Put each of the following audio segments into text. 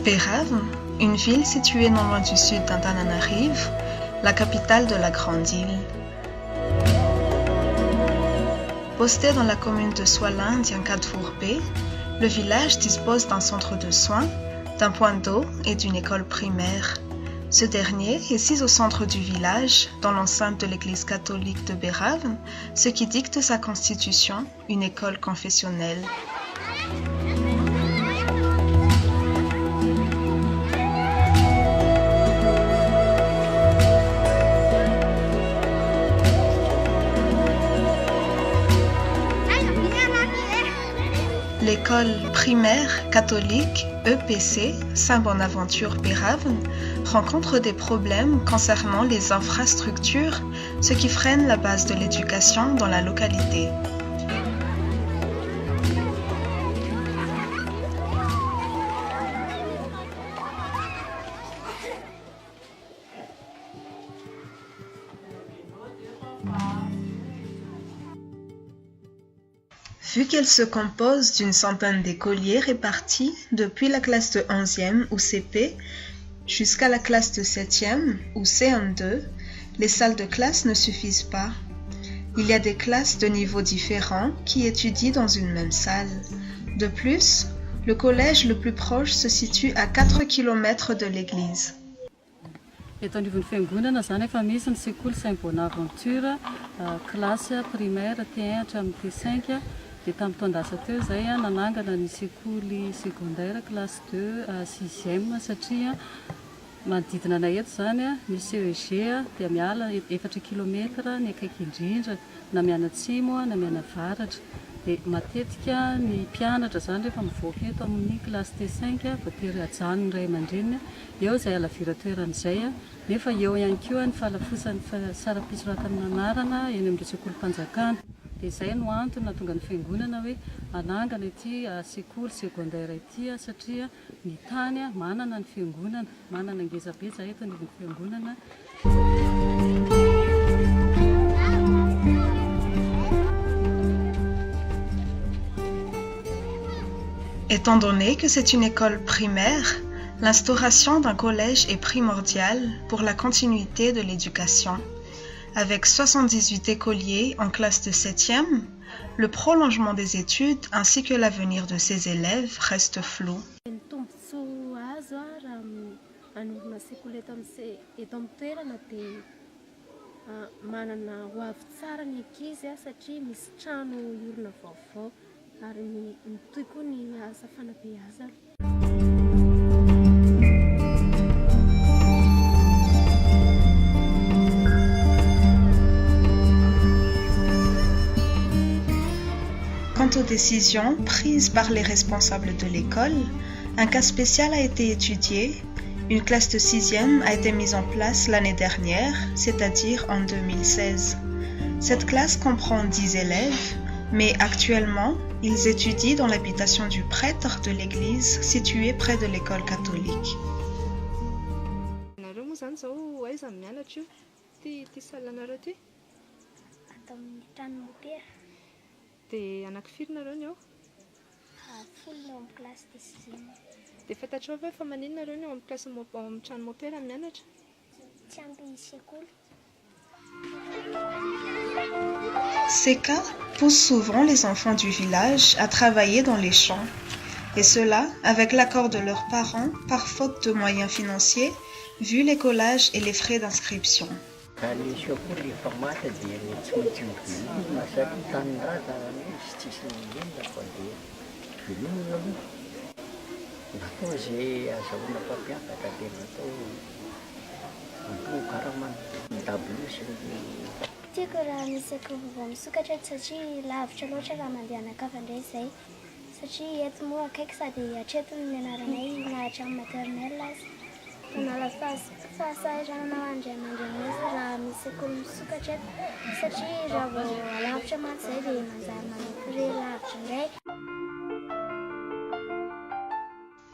Beravn, une ville située non loin du sud d'Antananarive, la capitale de la Grande Île. Posté dans la commune de Soilin d'Yankadvourbe, le village dispose d'un centre de soins, d'un point d'eau et d'une école primaire. Ce dernier est sis au centre du village, dans l'enceinte de l'église catholique de Beravn, ce qui dicte sa constitution, une école confessionnelle. L'école primaire catholique EPC Saint-Bonaventure Beravn rencontre des problèmes concernant les infrastructures, ce qui freine la base de l'éducation dans la localité. Vu qu'elle se compose d'une centaine d'écoliers répartis depuis la classe de 11e ou CP jusqu'à la classe de 7e ou CM2, les salles de classe ne suffisent pas. Il y a des classes de niveaux différents qui étudient dans une même salle. De plus, le collège le plus proche se situe à 4 km de l'église. Eto anivon'ny fiangonana zany efa misy ny sekoly Saint-Bonaventure, classe primaire T1 hatramin'ny T5. Dia tamin'ny taon-dasa teo zay nanangana ny sekoly secondaire classe 2 6e satria manodidina anay eto zany misy CEG dia miala 4 kilometра ny akaiky indrindra na miana atsimo na miana avaratra. Dia matetika ny mpianatra zany rehefa mivoaka eto amin'ny classe T5 voatery hajanony ray aman-dreniny eo izay alaviratoeran'izay nefa eo ihany koa ny fahalafosan'ny sara-pisoratana anarana eny amin'ireo sekolim-panjakana. Dia izay no antony nahatonga ny fiangonana hoe anangana ity sekoly secondaire ity satria ny tany manana ny fiangonana, manana ngezabe za eto anivon'ny fiangonana. Étant donné que c'est une école primaire, l'instauration d'un collège est primordiale pour la continuité de l'éducation. Avec 78 écoliers en classe de 7e, le prolongement des études ainsi que l'avenir de ses élèves reste flou. Quant aux décisions prises par les responsables de l'école, un cas spécial a été étudié. Une classe de 6e a été mise en place l'année dernière, c'est-à-dire en 2016. Cette classe comprend 10 élèves, mais actuellement, ils étudient dans l'habitation du prêtre de l'église située près de l'école catholique. Dia anakifiry nareo ny eo? Folo no amin'ny classe de 6e. Dia fantatrao ve fa maninona nareo ny eo amin'ny classe amin'ny trano mopera mianatra? Tsy ampy sekoly. Ces cas poussent souvent les enfants du village à travailler dans les champs, et cela avec l'accord de leurs parents par faute de moyens financiers, vu l'écolage et les frais d'inscription. Ny sekoly efa mata dia tsy maintsy mivelomana satria tanin-draza misy tsisy indrindra fa dia velomana aloha. Natao izay azahoana mpampianatra dia natao karama midabolo sy Tiako raha misy sekoly vao misokatra eto satria lavitra loatra raha mandeha anakava indray izay. Satria eto moa akaiky sady hatreto ny anaranay na hatramin'ny maternelle azy. Manala fahasahiranana andray aman-dreniny raha misy sekoly misokatra eto satria raha vao lavitra maty izay dia manjary manopy lavitra indray.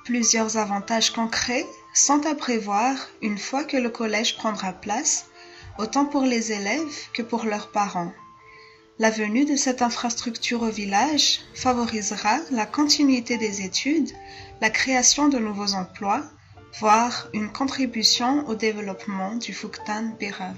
Plusieurs avantages concrets sont à prévoir une fois que le collège prendra place, autant pour les élèves que pour leurs parents. La venue de cette infrastructure au village favorisera la continuité des études, la création de nouveaux emplois, voire une contribution au développement du Fuktan Birav.